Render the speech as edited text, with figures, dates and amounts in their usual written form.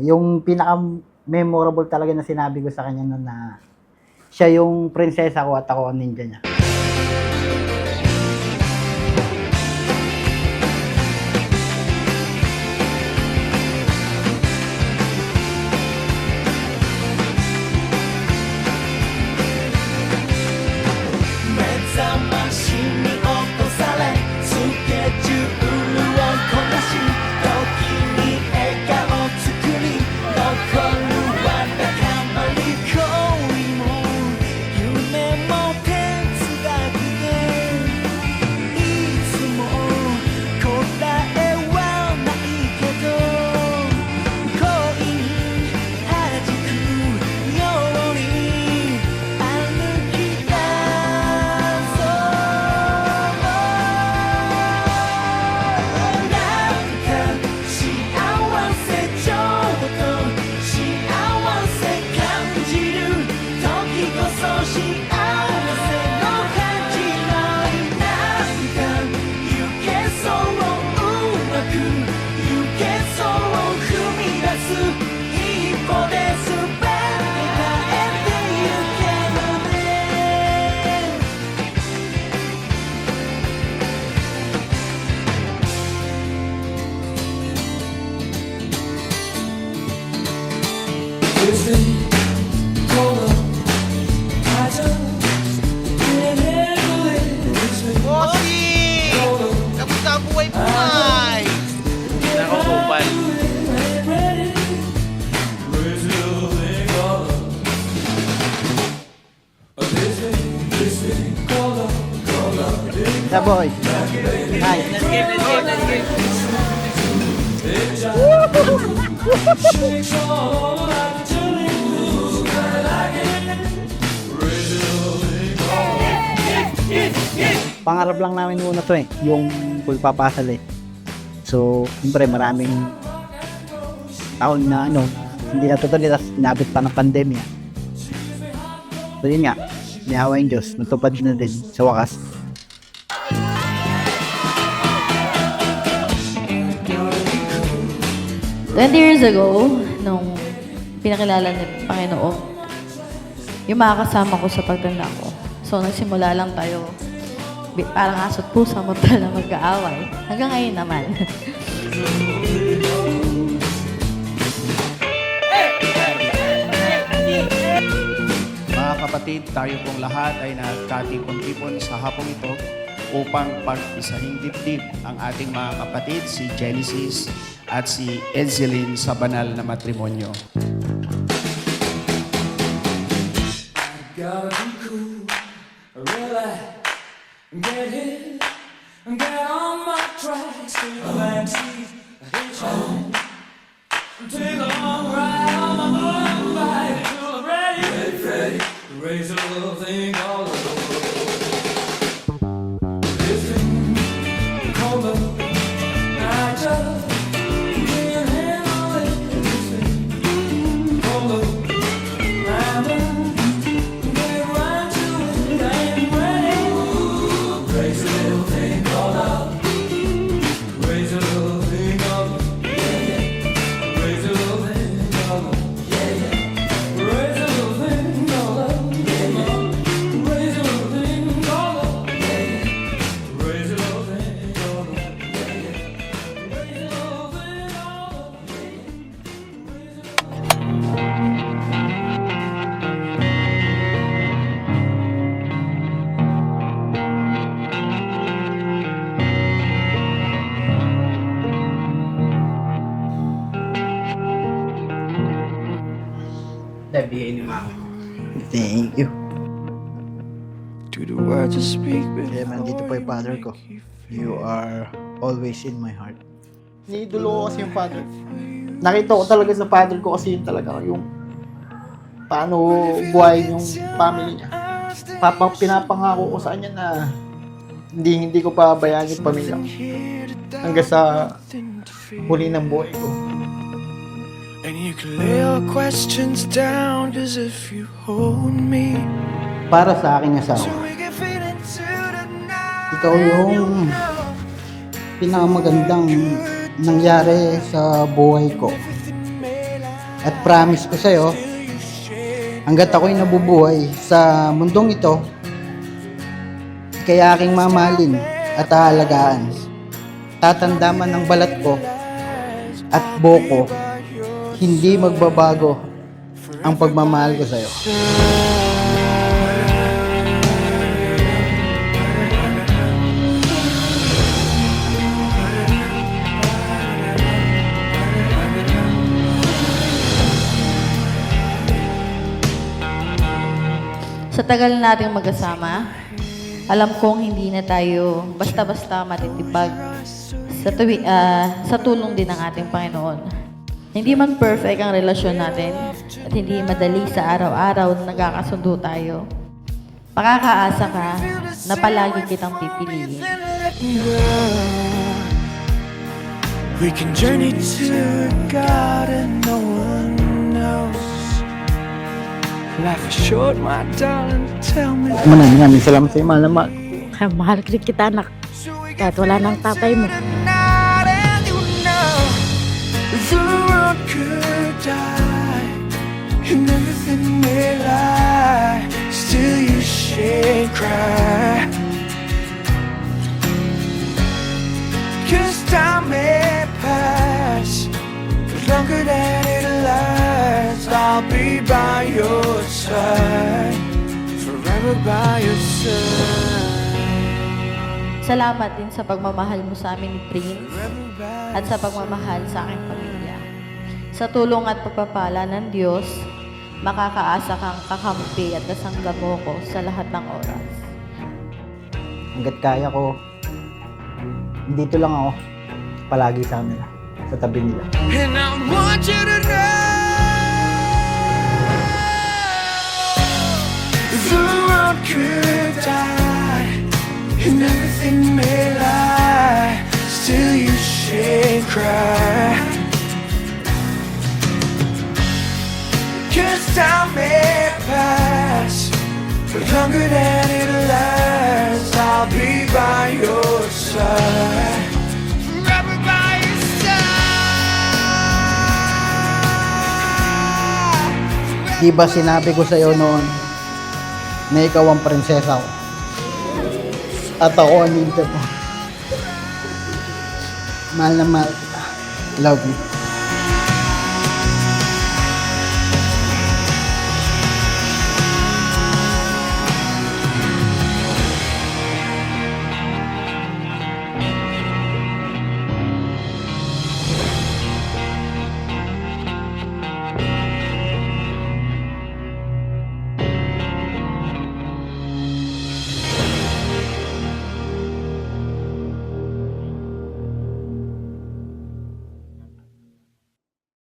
Yung pinaka-memorable talaga na sinabi ko sa kanya no'n na siya yung prinsesa ko at ako ang ninja niya. Bossy! Kamusta ang buhay-buhay? Nakakupal. Yeah, boy. Hi. Let's get. Pangarap lang namin muna to yung pagpapasal So, siyempre maraming taon na hindi natutuloy, tapos inabot pa ng pandemya. So yun nga, niyawa yung Diyos, natupad na din sa wakas. Years ago, nung pinakilala ni Panginoon, yung mga kasama ko sa pagtanda ko. So, nagsimula lang tayo, parang aso't pusa mo na mag-aaway. Hanggang ngayon naman. Mga kapatid, tayo pong lahat ay nagkatipon-tipon sa hapong ito upang pag-isahing dibdib ang ating mga kapatid, si Genesis at si Edzelyn sa banal na matrimonyo. Gotta be cool, relax, get hit, get on my tracks, take a backseat, hitchhike, take a long ride on my motorbike till I'm ready, raise a little thing all over. This thing called love, I just can't handle it. This thing called love, I'm done. Thank you. To the words you speak, Kaya man, dito po yung father ko. You are always in my heart. Niidolo ko kasi yung father. Nakita ko talaga sa father ko kasi yun talaga yung paano buhay yung family niya. Pinapangako ko sa kanya na hindi ko pabayaan yung pamilya ko hanggang sa huli ng buhay ko. And you can lay your questions down as if you hold me. Para sa aking asawa, ikaw yung pinakamagandang nangyari sa buhay ko. At promise ko sa'yo, hanggat ako'y nabubuhay sa mundong ito, kaya aking mamahalin at aalagaan. Tatanda man ng balat ko at buhok ko, hindi magbabago ang pagmamahal ko sa'yo. Sa tagal nating magkasama, alam kong hindi na tayo basta-basta matitipag sa tulong din ng ating Panginoon. Hindi man perfect ang relasyon natin at hindi madali sa araw-araw na nagkakasundo tayo. Makakaasa ka na palagi kitang pipiliin. We can journey to a garden no one knows. Life is short, my darling, tell me. Maraming salamat sa'yo, mahal na mahal. Mahal kita, anak. Kahit wala ng tatay mo. Night and you know the world could die and everything may lie, still you shed cry. 'Cause time may pass, but longer than it lasts, I'll be by your side, forever by your side. Salamat din sa pagmamahal mo sa amin ni Prince at sa pagmamahal sa aking pamilya. Sa tulong at pagpapala ng Diyos, makakaasa kang kakampi at kasangga mo ko sa lahat ng oras. Hanggat kaya ko, dito lang ako, palagi sa kanila, sa tabi nila. And I want you to know the world could die and everything may lie, still you shed cry. 'Cause time may pass, but longer than it lasts, I'll be by your side, forever by your side. Di ba sinabi ko sa'yo noon na ikaw ang prinsesa ko? At ako ang ninja mo. Mahal na mahal kita. Love you.